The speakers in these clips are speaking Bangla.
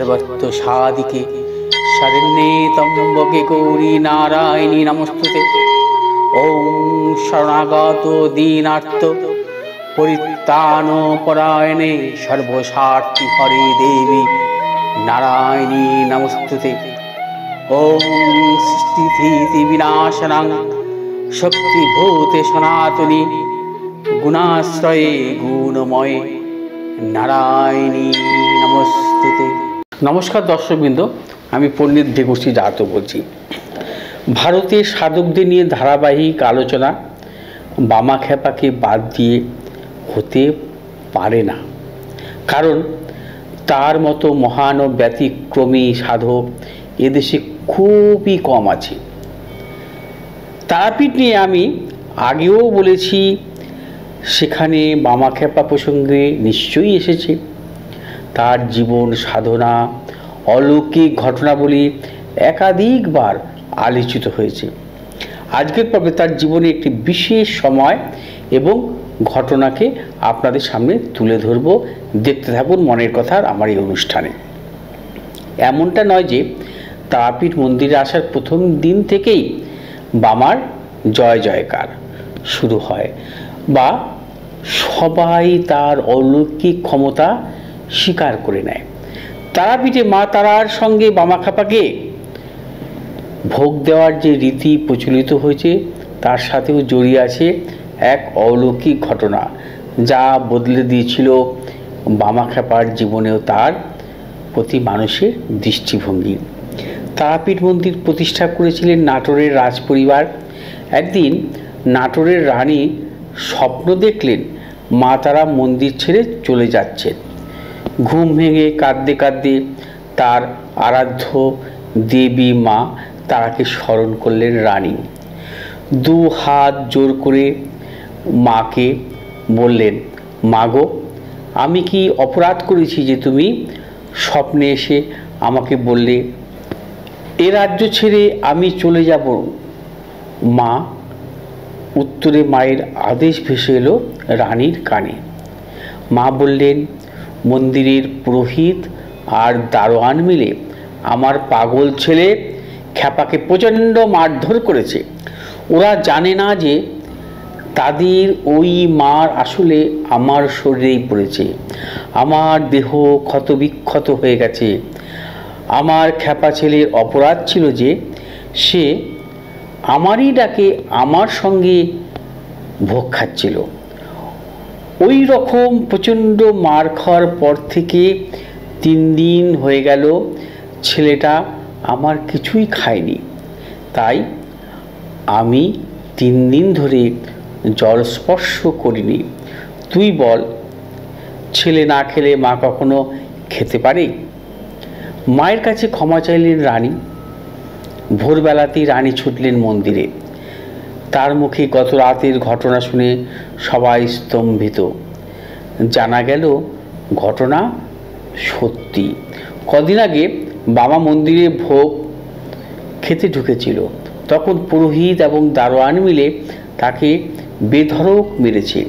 सर्वत्र साधिके शरण्ये त्र्यम्बके गौरी नारायणी नमोस्तुते। ओम शरणागत दीनार्थ परित्राणपरायणे सर्वस्वार्थी हरे देवी नारायणी नमोस्तुते। ओम सृष्टिस्थिति विनाशनं शक्तिभूते सनातनी गुणाश्रये गुणमये नारायणी नमोस्तुते। नमस्कार दर्शकबृंद, আমি পণ্ডিত দেবশ্রী জাত বলছি। ভারতের সাধকদের নিয়ে ধারাবাহিক আলোচনা বামাখ্যাপাকে বাদ দিয়ে হতে পারে না, কারণ তার মতো মহান ও ব্যতিক্রমী সাধক এদেশে খুবই কম আছে। তারাপীঠ নিয়ে আমি আগেও বলেছি, সেখানে বামাখ্যাপা প্রসঙ্গে নিশ্চয়ই এসেছে। তার জীবন সাধনা অলৌকিক ঘটনাবলী একাধিকবার আলোচিত হয়েছে। আজকের পর্বে তার জীবনে একটি বিশেষ সময় এবং ঘটনাকে আপনাদের সামনে তুলে ধরব। দেখতে থাকুন মনের কথার আমার এই অনুষ্ঠানে। এমনটা নয় যে তারাপীঠ মন্দিরে আসার প্রথম দিন থেকেই বামার জয় জয়কার শুরু হয় বা সবাই তার অলৌকিক ক্ষমতা স্বীকার করে নেয়। তারাপীঠে মা তারার সঙ্গে বামাখ্যাপাকে ভোগ দেওয়ার যে রীতি প্রচলিত হয়েছে, তার সাথেও জড়িয়ে আছে এক অলৌকিক ঘটনা, যা বদলে দিয়েছিল বামাখ্যাপার জীবনেও তার প্রতি মানুষের দৃষ্টিভঙ্গি। তারাপীঠ মন্দির প্রতিষ্ঠা করেছিলেন নাটোরের রাজপরিবার। একদিন নাটোরের রানী স্বপ্ন দেখলেন মা তারা মন্দির ছেড়ে চলে যাচ্ছেন। ঘুম ভেঙে কাঁদতে কাঁদতে তার আরাধ্য দেবী মা তারাকে স্মরণ করলেন রানী। দু হাত জোর করে মাকে বললেন, মাগো, আমি কি অপরাধ করেছি যে তুমি স্বপ্নে এসে আমাকে বললে এ রাজ্য ছেড়ে আমি চলে যাব? মা উত্তরে মায়ের আদেশ ভেসে এলো রানীর কানে। মা বললেন, মন্দিরের পুরোহিত আর দারোয়ান মিলে আমার পাগল ছেলে খ্যাপাকে প্রচণ্ড মারধর করেছে। ওরা জানে না যে তাদের ওই মার আসলে আমার শরীরেই পড়েছে। আমার দেহ ক্ষতবিক্ষত হয়ে গেছে। আমার খ্যাপা ছেলের অপরাধ ছিল যে সে আমারই ডাকে আমার সঙ্গে ভোগ খাচ্ছিল। ওই রকম প্রচণ্ড মার খাওয়ার পর থেকে 3 দিন হয়ে গেল ছেলেটা আমার কিছুই খায়নি। তাই আমি 3 দিন ধরে জল স্পর্শ করিনি। তুই বল, ছেলে না খেলে মা কখনো খেতে পারে? মায়ের কাছে ক্ষমা চাইলেন রানী। ভোরবেলাতেই রানী ছুটলেন মন্দিরে। তার মুখে গত রাতের ঘটনা শুনে সবাই স্তম্ভিত। জানা গেল ঘটনা সত্যি। কদিন আগে বাবা মন্দিরে ভোগ খেতে ঢুকেছিল, তখন পুরোহিত এবং দারোয়ান মিলে তাকে বেধড়ক মেরেছে।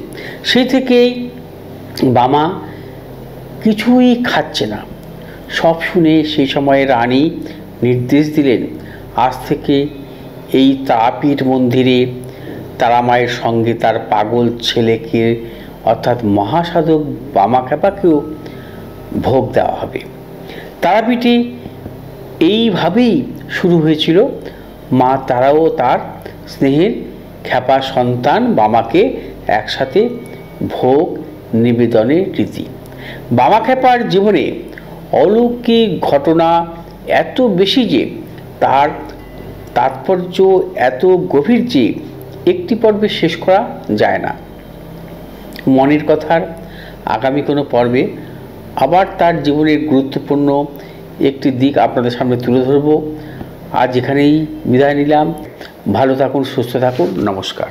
সেই থেকেই বামা কিছুই খাচ্ছে না। সব শুনে সেই সময় রানী নির্দেশ দিলেন, আজ থেকে এই তারাপীঠ মন্দিরে তারামায়ের সঙ্গে তার পাগল ছেলেকে অর্থাৎ মহাসাধক বামাখ্যাপাকেও ভোগ দেওয়া হবে। তারাপীঠে এইভাবেই শুরু হয়েছিল মা তারাও তার স্নেহের খ্যাপা সন্তান বামাকে একসাথে ভোগ নিবেদনের রীতি। বামাখ্যাপার জীবনে অলৌকিক ঘটনা এত বেশি যে তার তাৎপর্য এত গভীর যে একটি পর্বে শেষ করা যায় না। মনের কথার আগামী কোনো পর্বে আবার তার জীবনের গুরুত্বপূর্ণ একটি দিক আপনাদের সামনে তুলে ধরব। আজ এখানেই বিদায় নিলাম। ভালো থাকুন, সুস্থ থাকুন, নমস্কার।